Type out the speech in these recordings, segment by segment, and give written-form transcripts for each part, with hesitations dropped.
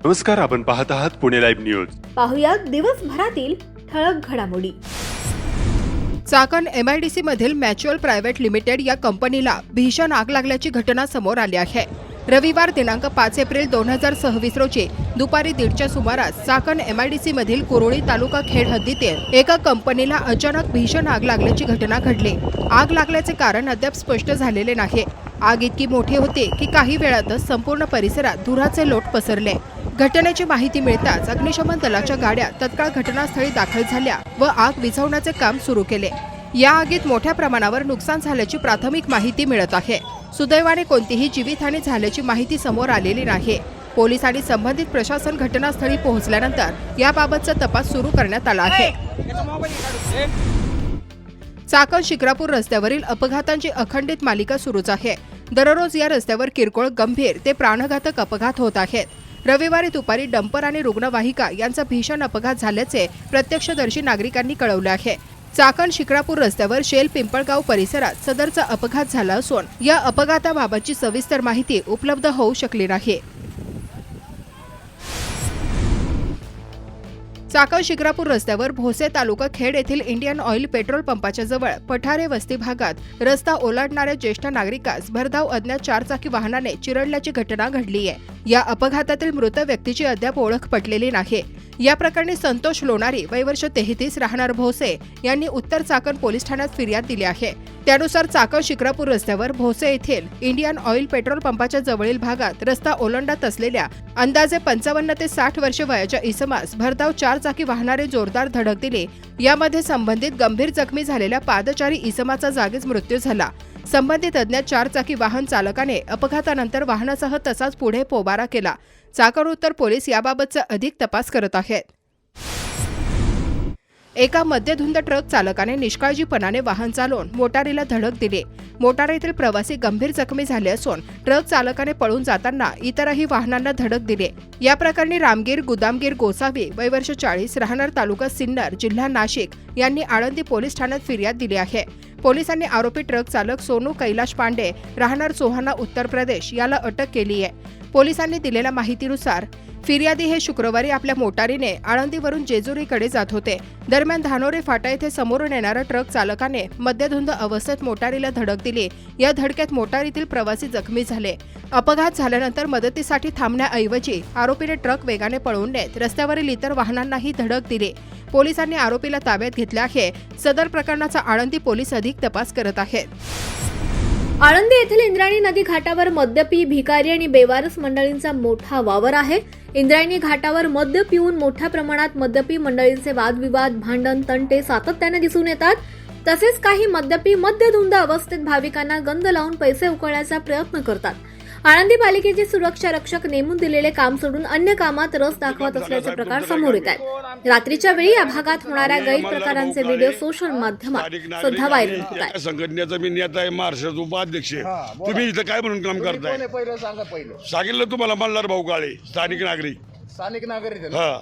नमस्कार, आपण पाहत आहात पुणे लाईव्ह न्यूज. पाहुयात दिवसभरातील ठळक घडामोडी. चाकण MIDC मधील मॅच्युअल प्रायव्हेट लिमिटेड या कंपनीला भीषण आग लागल्याची घटना समोर आली आहे. रविवार दिनांक 5 एप्रिल 2026 रोजी दुपारी 1:30च्या सुमारास चाकण MIDC मधील कुरोळी तालुका खेड हद्दीतील एका कंपनीला अचानक भीषण आग लागल्याची घटना घडली. आग लागल्याचे कारण अद्याप स्पष्ट झालेले नाही. आग इतकी मोठी होती की काही वेळातच संपूर्ण परिसरात धुराचे लोट पसरले. घटनेची माहिती मिळताच अग्निशमन दलाच्या गाड्या तत्काळ घटनास्थळी दाखल झाल्या व आग विझवण्याचे काम सुरू केले. या आगीत मोठ्या प्रमाणावर नुकसान झाल्याची प्राथमिक माहिती मिळत आहे. सुदैवाने कोणतीही जीवितहानी झाल्याची माहिती समोर आलेली नाही. पोलीस आणि संबंधित प्रशासन घटनास्थळी पोहोचल्यानंतर याबाबतचा तपास सुरू करण्यात आला आहे. चाकण शिक्रापूर रस्त्यावरील अपघातांची अखंडित मालिका सुरूच आहे. दररोज या रस्त्यावर किरकोळ, गंभीर ते प्राणघातक अपघात होत आहेत. रविवारी दुपारी डंपर आणि रुग्णवाहिका यांचा भीषण अपघात झाल्याचे प्रत्यक्षदर्शी नागरिकांनी कळवले आहे. चाकण शिक्रापूर रस्त्यावर शेल पिंपळगाव परिसरात सदरचा अपघात झाला असून या अपघाताबाबतची सविस्तर माहिती उपलब्ध होऊ शकली नाही. चाकण शिक्रापूर रस्त्यावर भोसे तालुका खेड येथील इंडियन ऑइल पेट्रोल पंपाच्या जवळ पठारे वस्ती भागात रस्ता ओलांडणाऱ्या ज्येष्ठ नागरिकास भरधाव अज्ञात चारचाकी वाहनाने चिरडल्याची घटना घडली आहे. या अपघातातील मृत व्यक्तीची अद्याप ओळख पटलेली नाही. या प्रकरणी संतोष लोणारी वय वर्ष 33 राहणार भोसे यांनी उत्तर चाकण पोलीस ठाण्यात फिर्याद दिली आहे. त्यानुसार चाकण शिक्रापूर रस्त्यावर भोसे येथील इंडियन ऑइल पेट्रोल पंपाच्या जवळील भागात रस्ता ओलांडत असलेल्या अंदाजे 55 ते 60 वर्ष वयाच्या इसमास भरधाव चारचाकी वाहनाने जोरदार धडक दिली. यामध्ये संबंधित गंभीर जखमी झालेल्या पादचारी इसमाचा जागीच मृत्यू झाला. संबंधित अज्ञात चारचाकी वाहन चालकाने अपघातानंतर वाहनासह तसाच पुढे पोबारा केला. चाकण उत्तर पोलीस याबाबतचा अधिक तपास करत आहेत. एका मद्यधुंद ट्रक चालकाने निष्काळजीपणाने वाहन चालवून मोटारीला धडक दिली. मोटारीतील प्रवासी गंभीर जखमी झाले असून ट्रक चालकाने पळून जाताना इतरही वाहनांना धडक दिली. या प्रकरणी रामगीर गुदामगीर गोसावी वय वर्ष 40 राहणार तालुका सिन्नर जिल्हा नाशिक यांनी आळंदी पोलीस ठाण्यात फिर्याद दिली आहे. पोलिसांनी आरोपी ट्रक चालक सोनू कैलाश पांडे राहणार सोहाना उत्तर प्रदेश याला अटक केली आहे. पोलिसांनी दिलेल्या माहितीनुसार फिर्यादी हे शुक्रवारी आपल्या मोटारीने आळंदीवरून जेजुरीकडे जात होते. दरम्यान धानोरे फाटा येथे समोरून येणाऱ्या ट्रक चालकाने मद्यधुंद अवस्थेत मोटारीला धडक दिली. या धडकेत मोटारीतील प्रवासी जखमी झाले. अपघात झाल्यानंतर मदतीसाठी थांबण्याऐवजी आरोपीने ट्रक वेगाने पळवून नेत रस्त्यावरील इतर वाहनांनाही धडक दिली. पोलिसांनी आरोपीला ताब्यात घेतले आहे. सदर प्रकरणाचा आळंदी पोलीस अधिक तपास करत आहेत. आळंदी येथील इंद्रायणी नदी घाटावर मद्यपी, भिकारी आणि बेवारस मंडळींचा मोठा वावर आहे. इंद्रायणी घाटावर मद्य पिऊन मोठ्या प्रमाणात मद्यपी मंडळींचे वादविवाद, भांडण, तंटे सातत्याने दिसून येतात. तसेच काही मद्यपी मद्यधुंद अवस्थेत भाविकांना गंध लावून पैसे उकळण्याचा प्रयत्न करतात. आळंदी पालिकेचे सुरक्षा रक्षक नेमून दिलेले काम सोडून अन्य कामात रस दाखवत असल्याचे प्रकार समोर येत आहेत. रात्रीच्या वेळी या भागात होणाऱ्या गैरप्रकारांचे व्हिडिओ सोशल माध्यमात सध्या व्हायरल होत आहेत. संघटनेचा मी नेता आहे, महाराष्ट्राचा उपाध्यक्ष. तुम्ही इथं काय म्हणून काम करताय? सांगितलं तुम्हाला मल्हार भाऊ काळे, स्थानिक नागरिक. हा,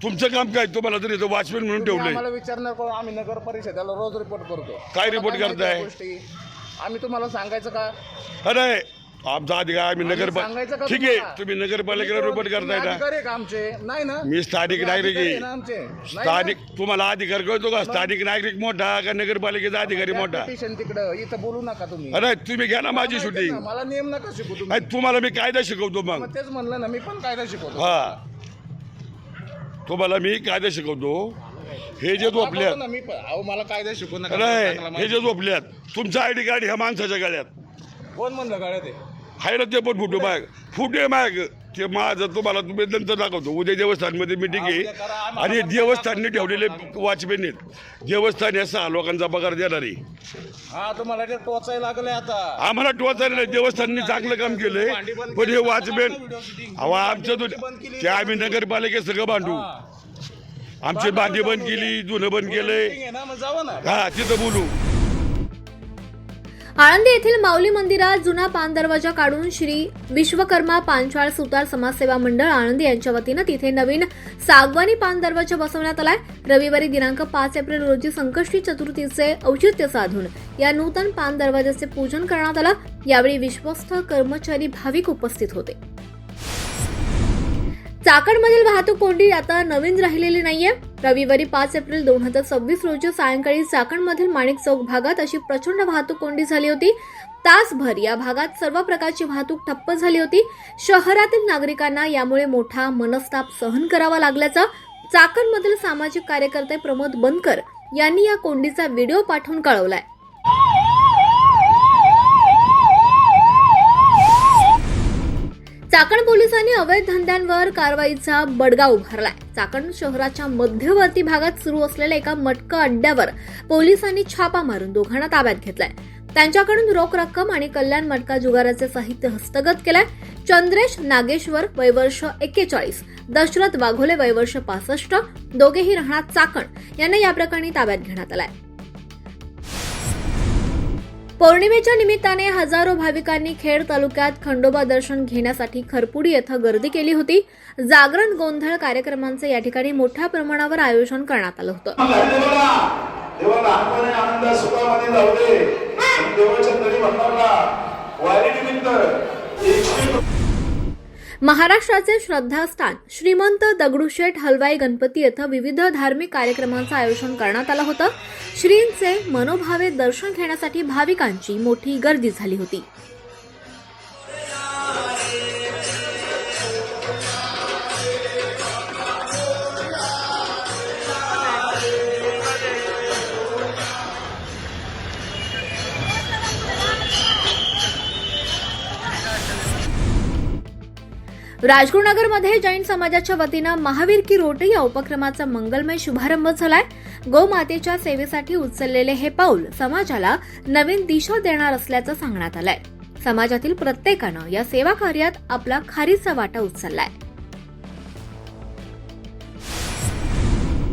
तुमचं काम काय? तुम्हाला तरी इथं वॉचमॅन म्हणून ठेवलंय. आम्हाला विचारणार कोण? आम्ही नगर परिषदेला रोज रिपोर्ट करतो. काय रिपोर्ट करताय? आम्ही तुम्हाला सांगायचं का? अरे आमचा अधिकार, आम्ही नगरपालिका. ठीक आहे, तुम्ही नगरपालिकेला रिपोर्ट करताय ना? आमचे नाही ना, मी स्थानिक नागरिक आहे. स्थानिक तुम्हाला अधिकार कळतो का? स्थानिक नागरिक मोठा का नगरपालिकेचा अधिकारी मोठा? तिकडं इथं बोलू नका तुम्ही. अरे तुम्ही घ्या ना माझी शूटिंग. मला नियम नका शिकू तुम्ही. तुम्हाला मी कायदा शिकवतो. मग तेच म्हणलं ना, मी पण कायदा शिकवतो. हा, तुम्हाला मी कायदा शिकवतो. हे जे झोपल्यात, मी मला कायदा शिकवू नका. नाही, हे जे झोपल्यात, तुमचा ID कार्ड ह्या माणसाच्या गळ्यात. कोण म्हणलं गाड्या ते? आहे ना, ते पण फुटे माग ते माझं तुम्हाला तुम्ही नंतर दाखवतो. उद्या देवस्थानमध्ये मीटिंग आहे आणि देवस्थानने ठेवलेले वॉचमॅन आहेत. देवस्थान या 6 लोकांचा पगार देणार आहे. हा, तुम्हाला ते टोचायला लागले आता. आम्हाला टोचायला नाही, देवस्थानने चांगलं काम केलंय. पण हे वॉचमॅन आमचं ते आम्ही नगरपालिकेत सगळं भांडू. आमची भांडी बंद केली, जुनं बंद केलंय. हा, तिथं बोलू. आळंदी येथील माऊली मंदिरात जुना पान दरवाजा काढून श्री विश्वकर्मा पांचाळ सुतार समाजसेवा मंडळ आळंदी यांच्या वतीनं तिथे नवीन सागवानी पान दरवाजा बसवण्यात आलाय. रविवारी दिनांक 5 एप्रिल रोजी संकष्टी चतुर्थीचे औचित्य साधून या नूतन पान दरवाजाचे पूजन करण्यात आलं. यावेळी विश्वस्त कर्मचारी भाविक उपस्थित होते. चाकणमधील वाहतूक कोंडी आता नवीन राहिलेली नाहीये. रविवारी 5 एप्रिल 2026 रोजी सायंकाळी चाकणमधील माणिक चौक भागात अशी प्रचंड वाहतूक कोंडी झाली होती. तासभर या भागात सर्व प्रकारची वाहतूक ठप्प झाली होती. शहरातील नागरिकांना यामुळे मोठा मनस्ताप सहन करावा लागल्याचं चाकणमधील सामाजिक कार्यकर्ते प्रमोद बनकर यांनी या कोंडीचा व्हिडिओ पाठवून कळवलाय. चाकण पोलिसांनी अवैध धंद्यांवर कारवाईचा बडगा उभारलाय. चाकण शहराच्या मध्यवर्ती भागात सुरू असलेल्या एका मटका अड्ड्यावर पोलिसांनी छापा मारून दोघांना ताब्यात घेतलाय. त्यांच्याकडून रोख रक्कम आणि कल्याण मटका जुगाराचे साहित्य हस्तगत केलंय. चंद्रेश नागेश्वर वय वर्ष 41, दशरथ वाघोले वय वर्ष 65, दोघेही राहणार चाकण यांना या प्रकरणी ताब्यात घेण्यात आलाय. पौर्णिमेच्या निमित्ताने हजारो भाविकांनी खेड तालुक्यात खंडोबा दर्शन घेण्यासाठी खरपुडी येथे गर्दी केली होती. जागरण गोंधळ कार्यक्रमांचे या ठिकाणी मोठ्या प्रमाणावर आयोजन करण्यात आलं होतं. देवा लहानपणी आनंद सुखामध्ये जाऊ दे. देवाच्या तरी म्हणणारा वारीनिमित्त महाराष्ट्राचे श्रद्धास्थान श्रीमंत दगडूशेठ हलवाई गणपती येथे विविध धार्मिक कार्यक्रमांचं आयोजन करण्यात आलं होतं. श्रींचे मनोभावे दर्शन घेण्यासाठी भाविकांची मोठी गर्दी झाली होती. राजगुरुनगरमध्ये जैन समाजाच्या वतीनं महावीर की रोटी या उपक्रमाचा मंगलमय शुभारंभ झालाय. गोमातेच्या सेवेसाठी उचललेले हे पाऊल समाजाला नवीन दिशा देणार असल्याचं सांगण्यात आलंय. समाजातील प्रत्येकानं या सेवा कार्यात आपला खारीचा वाटा उचललाय.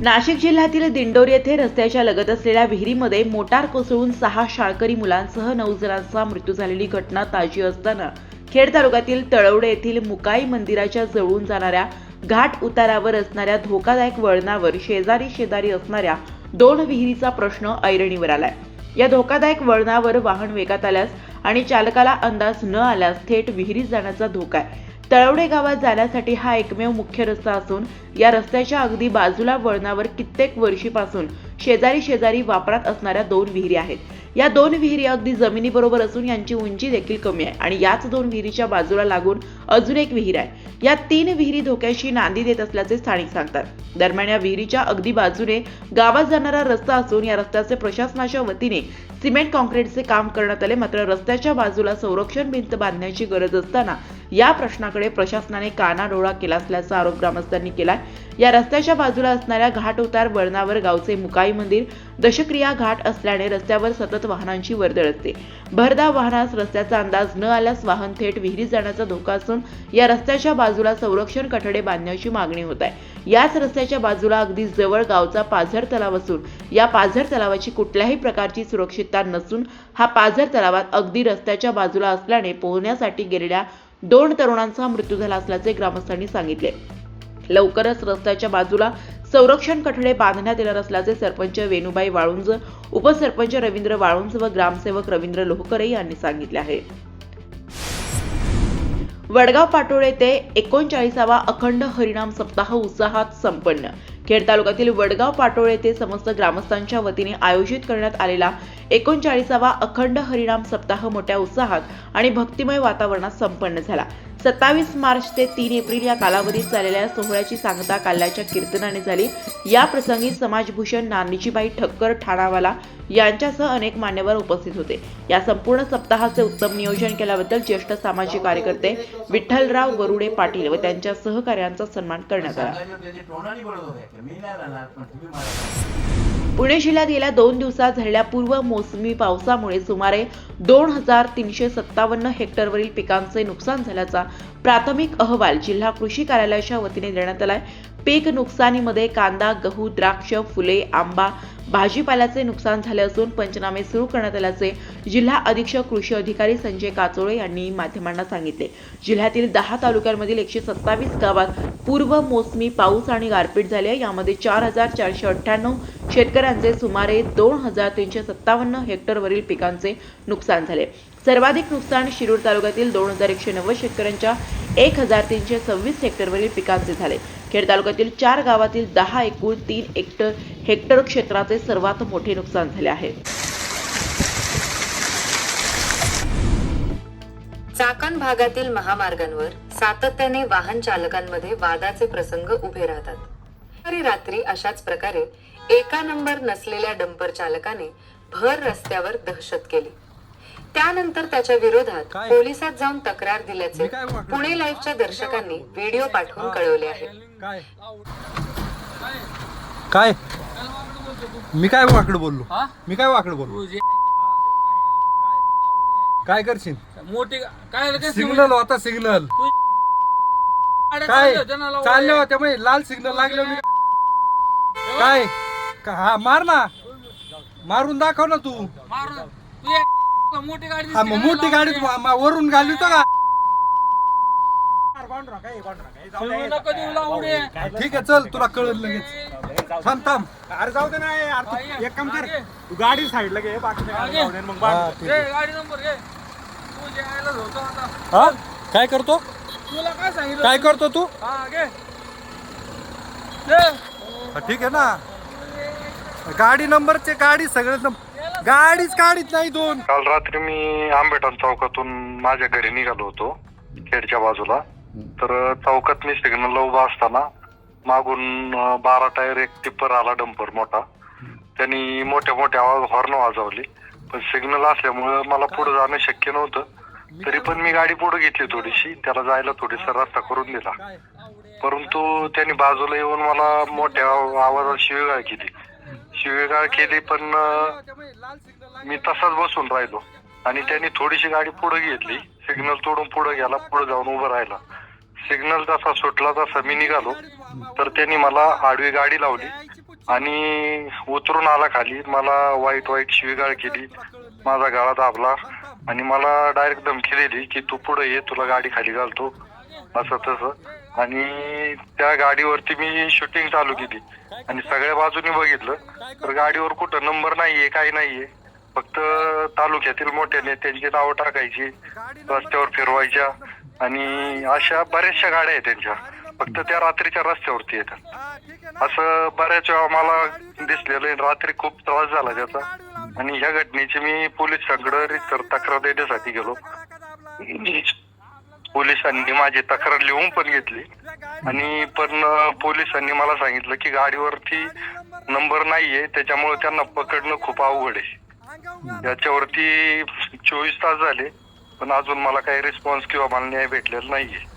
नाशिक जिल्ह्यातील दिंडोरी येथे रस्त्याच्या लगत असलेल्या विहिरीमध्ये मोटार कोसळून 6 शाळकरी मुलांसह 9 जणांचा मृत्यू झालेली घटना ताजी असताना खेड तालुक्यातील तळवडे येथील मुकाई मंदिराच्या जवळून जाणाऱ्या घाट उतारावर असणाऱ्या धोकादायक वळणावर शेजारी असणाऱ्या 2 विहिरीचा प्रश्न ऐरणीवर आलाय. या धोकादायक वळणावर वाहन वेगात आल्यास आणि चालकाला अंदाज न आल्यास थेट विहिरीत जाण्याचा धोका आहे. तळवडे गावात जाण्यासाठी हा एकमेव मुख्य रस्ता असून या रस्त्याच्या अगदी बाजूला वळणावर कित्येक वर्षीपासून शेजारी वापरात असणाऱ्या 2 विहिरी आहेत. या 2 विहिरी अगदी जमिनीबरोबर असून यांची उंची देखील कमी आहे आणि याच 2 विहिरीच्या बाजूला लागून अजून एक विहीर आहे. या 3 विहिरी धोक्याशी नांदी देत असल्याचे स्थानिक सांगतात. दरम्यान या विहिरीच्या अगदी बाजूने गावात जाणारा रस्ता असून या रस्त्याचे प्रशासनाच्या वतीने सिमेंट कॉन्क्रीटचे काम करण्यात आले. मात्र रस्त्याच्या बाजूला संरक्षण भिंत बांधण्याची गरज असताना या प्रश्नाकडे प्रशासनाने कानाडोळा केला असल्याचा आरोप ग्रामस्थांनी केलाय. या रस्त्याच्या बाजूला असणाऱ्या घाट उतार वळणावर गावचे मुकाई मंदिर दशक्रिया घाट असल्याने रस्त्यावर सतत वाहनांची वर्दळ असते. भरधाव वाहनास रस्त्याचा अंदाज न आल्यास वाहन थेट विहिरीत जाण्याचा धोका असून या रस्त्याच्या बाजूला संरक्षण कठडे बांधण्याची मागणी होत आहे. याच रस्त्याच्या बाजूला अगदी जवळ गावचा पाझर तलाव असून या पाझर तलावाची कुठल्याही प्रकारची सुरक्षितता नसून हा पाझर तलावात अगदी रस्त्याच्या बाजूला असल्याने पोहण्यासाठी गेलेल्या 2 तरुणांचा मृत्यू झाला असल्याचे ग्रामस्थांनी सांगितले. लवकरच रस्त्याच्या बाजूला संरक्षण कठडे बांधण्यात येणार असल्याचे सरपंच वेणुबाई वाळुंज, उपसरपंच रवींद्र वाळुंज व ग्रामसेवक रवींद्र लोहकरे यांनी सांगितले आहे. वडगाव पाटोळे येथे 39वा अखंड हरिनाम सप्ताह उत्साहात संपन्न. खेड तालुक्यातील वडगाव पाटोळे येथे समस्त ग्रामस्थांच्या वतीने आयोजित करण्यात आलेला 39वा अखंड हरिनाम सप्ताह मोठ्या उत्साहात आणि भक्तिमय वातावरणात संपन्न झाला. 27 मार्च ते 3 एप्रिल या कालावधीत चाललेल्या सोहळ्याची सांगता काल्याच्या कीर्तनाने झाली. या प्रसंगी समाजभूषण नानीजीबाई ठक्कर ठाणावाला यांच्यासह अनेक मान्यवर उपस्थित होते. या संपूर्ण सप्ताहाचे उत्तम नियोजन केल्याबद्दल ज्येष्ठ सामाजिक कार्यकर्ते विठ्ठलराव वरुडे पाटील व त्यांच्या सहकार्यांचा सन्मान करण्यात आला. पुणे जिल्ह्यात गेल्या 2 दिवसात झालेल्या पूर्व मोसमी पावसामुळे सुमारे 2357 हेक्टरवरील पिकांचे नुकसान झाल्याचा प्राथमिक अहवाल जिल्हा कृषी कार्यालयाच्या वतीने देण्यात आलाय. पीक नुकसानीमध्ये कांदा, गहू, द्राक्ष, फुले, आंबा, भाजीपाल्याचे नुकसान झाले असून पंचनामे सुरू करण्यात आल्याचे जिल्हा अधीक्षक कृषी अधिकारी संजय काचोळे यांनी माध्यमांना सांगितले. जिल्ह्यातील 10 तालुक्यांमधील 127 गावात पूर्व मोसमी पाऊस आणि गारपीट झाले. यामध्ये 4,498 शेतकऱ्यांचे सुमारे 2,357 हेक्टरवरील पिकांचे नुकसान झाले. सर्वाधिक नुकसान शिरूर तालुक्यातील 2,190 शेतकऱ्यांच्या 1,326 हेक्टरवरील पिकांचे झाले. खेड तालुक्यातील 4 गावातील 10 एकूण 3 हेक्टर क्षेत्राचे सर्वात मोठे नुकसान झाले आहे. चाकण भागातील महामार्गांवर सातत्याने वाहन चालकांमध्ये वादाचे प्रसंग उभे राहतात. रात्री अशाच प्रकारे एका नंबर नसलेल्या डंपर चालकाने भर रस्त्यावर दहशत केली. त्यानंतर त्याच्या विरोधात पोलिसात जाऊन तक्रार दिल्याचे पुणे लाईव्हच्या दर्शकांनी व्हिडिओ पाठवून कळवले आहे. काय मी काय वाकड बोललो? मी काय वाकड बोललो? काय करशील? मोठी काय सिग्नल होता, सिग्नल काय चालले होते मग लाल सिग्नल लागले. मी काय हा मार ना, मारून दाखव ना तू. मोठी गाडी हा मग मोठी गाडी वरून घालतो का? ठीक आहे चल, तुला कळलं लगेच. थांब थांब, अरे जाऊ दे ना यार, तू एक काम कर, तू गाडी साईडला घे, बाकीच्या मग गाडी नंबर घे. तू जे आयलाच होतो आता. हा काय करतो? तुला काय सांगितलं? काय करतो तू? हा घे. ठीक आहे ना, गाडी नंबरचे गाडी सगळे गाडीच काढीत नाही दोन. काल रात्री मी आंबेठाण चौकातून माझ्या घरी निघालो होतो खेडच्या बाजूला. तर चौकात मी सिग्नलला उभा असताना मागून 12 टायर एक टिप्पर आला, डंपर मोठा. त्यांनी मोठ्या मोठ्या आवाज हॉर्न वाजवली, पण सिग्नल असल्यामुळं मला पुढे जाणं शक्य नव्हतं. तरी पण मी गाडी पुढे घेतली थोडीशी, त्याला जायला थोडीसा रस्ता करून दिला. परंतु त्यांनी बाजूला येऊन मला मोठ्या आवाजात शिवीगाळ केली. पण मी तसाच बसून राहिलो आणि त्यांनी थोडीशी गाडी पुढे घेतली. सिग्नल तोडून पुढे गेला, पुढे जाऊन उभं राहिला. सिग्नल जसा सुटला तसा मी निघालो, तर त्यांनी मला आडवी गाडी लावली आणि उतरून आला खाली. मला वाईट शिवीगाळ केली, माझा गळा दाबला आणि मला डायरेक्ट धमकी दिली की तू पुढे ये, तुला गाडी खाली घालतो, असं तसं. आणि त्या गाडीवरती मी शूटिंग चालू केली आणि सगळ्या बाजूनी बघितलं तर गाडीवर कुठं नंबर नाहीये, काही नाहीये. फक्त तालुक्यातील मोठ्या नेत्यांची नावं टाकायची, रस्त्यावर फिरवायच्या आणि अशा बऱ्याचशा गाड्या आहेत त्यांच्या, फक्त त्या रात्रीच्या रस्त्यावरती येतात. असं बऱ्याच वेळा मला दिसलेलं आहे. रात्री खूप त्रास झाला त्याचा आणि ह्या घटनेची मी पोलिसांकडे तक्रार देण्यासाठी गेलो. पोलिसांनी माझी तक्रार लिहून पण घेतली आणि पण पोलिसांनी मला सांगितलं की गाडीवरती नंबर नाहीये, त्याच्यामुळे त्यांना पकडणं खूप अवघड आहे. याच्यावरती 24 तास झाले पण अजून मला काही रिस्पॉन्स किंवा मला न्याय भेटलेला नाहीये.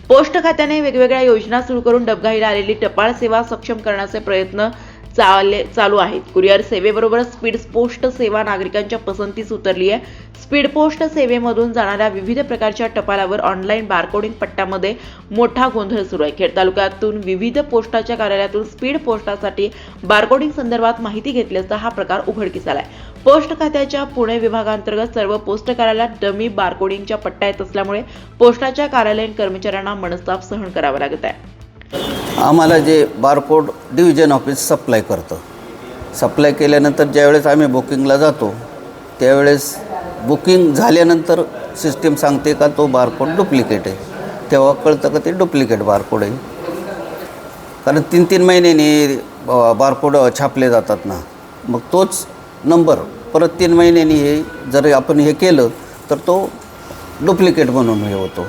पोस्ट खात्याने वेगवेगळ्या योजना सुरू करून डबघाईला आलेली टपाल सेवा सक्षम करण्याचे प्रयत्न चालू आहेत. कुरिअर सेवेबरोबरच स्पीड पोस्ट सेवा नागरिकांच्या पसंतीस उतरली आहे. स्पीड पोस्ट सेवेमधून जाणाऱ्या विविध प्रकारच्या टपालावर ऑनलाईन बारकोडिंग पट्ट्यामध्ये मोठा गोंधळ सुरू आहे. खेड तालुक्यातून विविध पोस्टाच्या कार्यालयातून स्पीड पोस्टासाठी बारकोडिंग संदर्भात माहिती घेतली असता हा प्रकार उघडकीस आलाय. पोस्ट खात्याच्या पुणे विभागांतर्गत सर्व पोस्ट कार्यालयात डमी बारकोडिंगच्या पट्ट्या येत असल्यामुळे पोस्टाच्या कार्यालयीन कर्मचाऱ्यांना मनस्ताप सहन करावा लागत आहे. आम्हाला जे बारकोड डिव्हिजन ऑफिस सप्लाय करतं, सप्लाय केल्यानंतर ज्यावेळेस आम्ही बुकिंगला जातो त्यावेळेस बुकिंग झाल्यानंतर सिस्टीम सांगते का तो बारकोड डुप्लिकेट आहे. तेव्हा कळतं का ते डुप्लिकेट बारकोड आहे. कारण 3-3 महिन्यांनी बारकोड छापले जातात ना, मग तोच नंबर परत 3 महिन्यांनी हे जर आपण हे केलं तर तो डुप्लिकेट म्हणून हे होतो.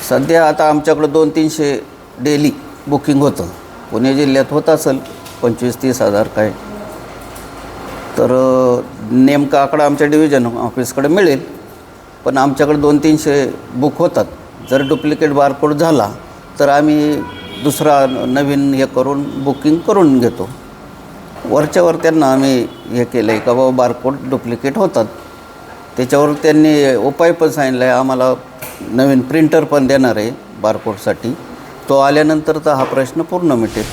सध्या आता आमच्याकडं 200-300 डेली बुकिंग होतं. पुणे जिल्ह्यात होत असेल 25-30 हजार काय. तर नेमका आकडा आमच्या डिव्हिजन ऑफिसकडे मिळेल, पण आमच्याकडे 200-300 बुक होतात. जर डुप्लिकेट बारकोड झाला तर आम्ही दुसरा नवीन हे करून बुकिंग करून घेतो. वरच्यावर त्यांना आम्ही हे केलं आहे का बाबा बारकोड डुप्लिकेट होतात. त्याच्यावर त्यांनी उपाय पण सांगितला आहे. आम्हाला नवीन प्रिंटर पण देणार आहे बारकोडसाठी, तो आल्यानंतर तर हा प्रश्न पूर्ण मिटेल.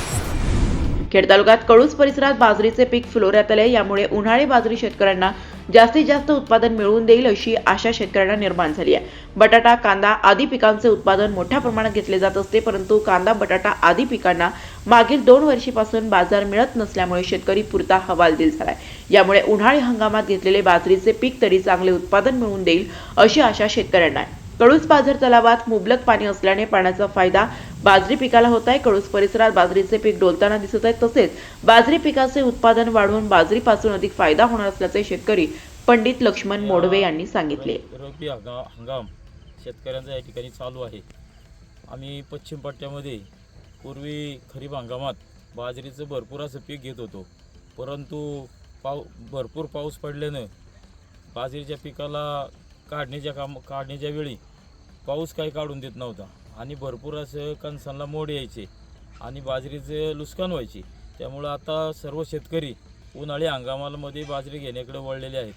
खेड तालुक्यात कळूस परिसरात बाजरीचे पीक फुलोऱ्यात आले. यामुळे उन्हाळी बाजरी शेतकऱ्यांना जास्तीत जास्त उत्पादन मिळवून देईल अशी आशा शेतकऱ्यांना निर्माण झाली आहे. बटाटा, कांदा आदी पिकांचे उत्पादन मोठ्या प्रमाणात घेतले जात असते, परंतु कांदा, बटाटा आदी पिकांना मागील 2 वर्षांपासून बाजार मिळत नसल्यामुळे शेतकरी पुरता हवालदिल झालाय. यामुळे उन्हाळी हंगामात घेतलेले बाजरीचे पीक तरी चांगले उत्पादन मिळवून देईल अशी आशा शेतकऱ्यांना आहे. कळूस बाजार तलावात मुबलक पाणी असल्याने पाण्याचा फायदा बाजरी पिकाला होत आहे. कळूस परिसरात बाजरीचे पीक डोलताना दिसत आहे. तसेच बाजरी पिकाचे उत्पादन वाढवून बाजरीपासून अधिक फायदा होणार असल्याचे शेतकरी पंडित लक्ष्मण मोडवे यांनी सांगितले. रब्बी हंगाम शेतकऱ्यांचा या ठिकाणी चालू आहे. आम्ही पश्चिम पट्ट्यामध्ये पूर्वी खरीप हंगामात बाजरीचं भरपूर असं पीक घेत होतो, परंतु भरपूर पाऊस पडल्यानं बाजरीच्या पिकाला काढण्याच्या वेळी पाऊस काही काढून देत नव्हता आणि भरपूर असं कणसांना मोड यायचे आणि बाजरीचे नुकसान व्हायचे. त्यामुळं आता सर्व शेतकरी उन्हाळी हंगामामध्ये बाजरी घेण्याकडे वळलेले आहेत.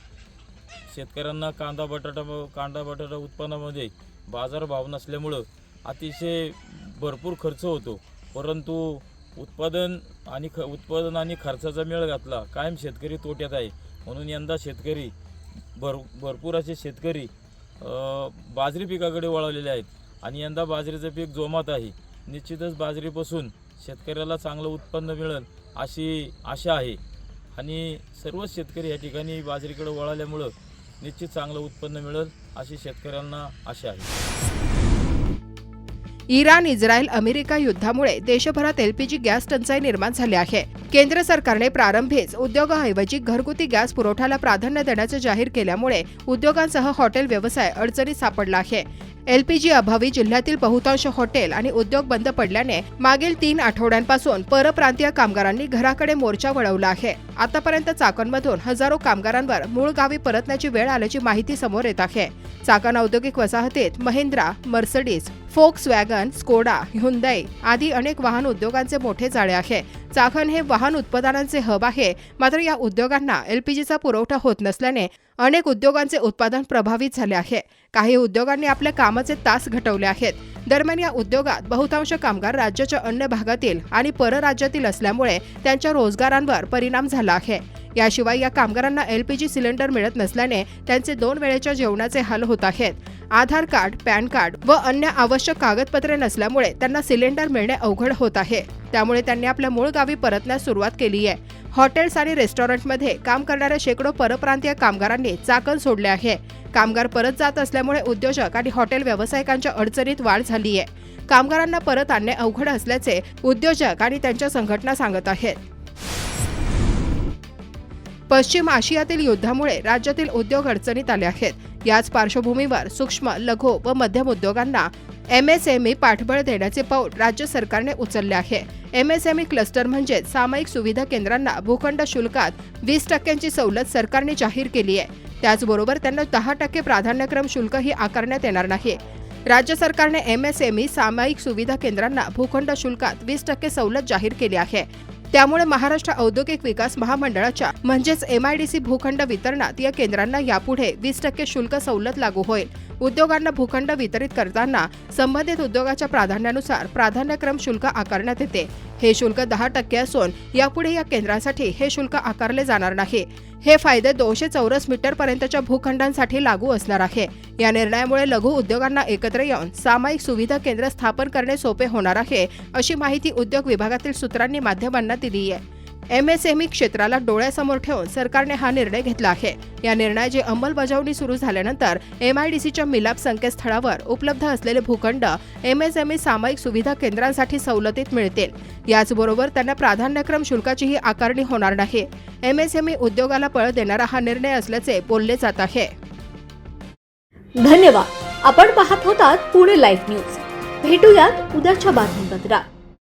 शेतकऱ्यांना कांदा बटाटा उत्पन्नामध्ये बाजारभाव नसल्यामुळं अतिशय भरपूर खर्च होतो, परंतु उत्पादन आणि खर्चाचा मेळ घातला कायम शेतकरी तोट्यात आहे. म्हणून यंदा शेतकरी भरपूर असे शेतकरी बाजरी पिकाकडे वळवलेले आहेत आणि यंदा बाजरीचं पीक जोमात आहे. निश्चितच बाजरीपासून शेतकऱ्याला चांगलं उत्पन्न मिळेल अशी आशा आहे आणि सर्वच शेतकरी या ठिकाणी बाजरीकडे वळाल्यामुळं निश्चित चांगलं उत्पन्न मिळेल अशी शेतकऱ्यांना आशा आहे. इराण, इस्रायल, अमेरिका युद्धामुळे देशभरात एलपीजी गॅस टंचाई निर्माण झाली आहे. केंद्र सरकारने प्रारंभीच उद्योगाऐवजी घरगुती गॅस पुरवठ्याला प्राधान्य देण्याचे जाहीर केल्यामुळे उद्योगांसह हॉटेल व्यवसाय अडचणीत सापडला आहे. एलपीजी अभावी जिल्ह्यातील बहुतांश हॉटेल आणि उद्योग बंद पडल्याने मागील 3 आठवड्यांपासून परप्रांतीय कामगारांनी घराकडे मोर्चा वळवला आहे. आतापर्यंत चाकणमधून हजारो कामगारांवर मूळ गावी परतण्याची वेळ आल्याची माहिती समोर येत आहे. चाकण औद्योगिक वसाहतीत Mahindra, Mercedes, Volkswagen, Skoda, Hyundai आदी अनेक वाहन उद्योगांचे मोठे जाळे आहे. चाकण हे वाहन उत्पादनांचे हब आहे. मात्र या उद्योगांना एलपीजीचा पुरवठा होत नसल्याने अनेक उद्योगांचे उत्पादन प्रभावित झाले आहे. काही उद्योगांनी आपल्या कामाचे तास घटवले आहेत. दरम्यान या उद्योगात बहुतांश कामगार राज्याच्या अन्य भागातील आणि परराज्यातील असल्यामुळे त्यांच्या रोजगारांवर परिणाम झाला आहे. याशिवाय या कामगारांना एलपीजी सिलेंडर मिळत नसल्याने त्यांचे 2 वेळेच्या जेवणाचे हाल होत आहेत. आधार कार्ड, पॅन कार्ड व अन्य आवश्यक कागदपत्रे नसल्यामुळे त्यांना सिलेंडर मिळणे अवघड होत आहे. त्यामुळे त्यांनी आपल्या मूळ गावी परतण्यास सुरुवात केली आहे. हॉटेल्स आणि रेस्टॉरंटमध्ये काम करणाऱ्या शेकडो परप्रांतीय कामगारांनी चाकण सोडले आहे. कामगार परत जात असल्यामुळे उद्योजक आणि हॉटेल व्यावसायिकांच्या अडचणीत वाढ झाली आहे. कामगारांना परत आणणे अवघड असल्याचे उद्योजक आणि त्यांच्या संघटना सांगत आहेत. पश्चिम आशियातील युद्धामुळे राज्यातील उद्योग अडचणीत आले आहेत. याच पार्श्वभूमीवर सूक्ष्म, लघु व मध्यम उद्योगांना एमएसएमई पाठबळ देण्याचे पाऊल राज्य सरकारने उचलले आहे. एमएसएमई क्लस्टर म्हणजे सामायिक सुविधा केंद्रांना भूखंड शुल्कात 20% सवलत सरकारने जाहीर केली आहे. त्याचबरोबर त्यांना 10% प्राधान्यक्रम शुल्कही आकारण्यात येणार नाही. राज्य सरकारने एमएसएमई सामायिक सुविधा केंद्रांना भूखंड शुल्कात 20% सवलत जाहीर केली आहे. त्यामुळे महाराष्ट्र औद्योगिक विकास महामंडळाच्या म्हणजेच MIDC भूखंड वितरणात या केंद्रांना यापुढे 20% शुल्क सवलत लागू होईल. उद्योगांना भूखंड वितरित करताना संबंधित उद्योगाच्या प्राधान्यानुसार प्राधान्यक्रम शुल्क आकारण्यात येते. हे शुल्क 10% असून यापुढे या केंद्रांसाठी हे शुल्क आकारले जाणार नाही. हे फायदे 200 चौरस मीटर पर्यंतच्या भूखंडांसाठी लागू असणार आहे. या निर्णयामुळे लघु उद्योगांना एकत्र येऊन सामायिक सुविधा केंद्र स्थापन करणे सोपे होणार आहे, अशी माहिती उद्योग विभागातील सूत्रांनी माध्यमांना दिली आहे. MSME क्षेत्राला डोळ्यासमोर ठेवून सरकारने हा निर्णय घेतला आहे. या निर्णयाची अंमलबजावणी सुरू झाल्यानंतर MIDCच्या मिलाप संकेतस्थळावर उपलब्ध असलेले भूखंड MSME सामायिक सुविधा केंद्रांसाठी सवलतीत मिळतील. याचबरोबर त्यांना प्राधान्यक्रम शुल्काचीही आकारणी होणार नाही. MSME उद्योगाला पळ देणारा हा निर्णय असल्याचे बोलले जात आहे. धन्यवाद. आपण पाहत होतात पुणे लाईव्ह न्यूज. भेटूयात उद्याच्या बातमीपत्रात.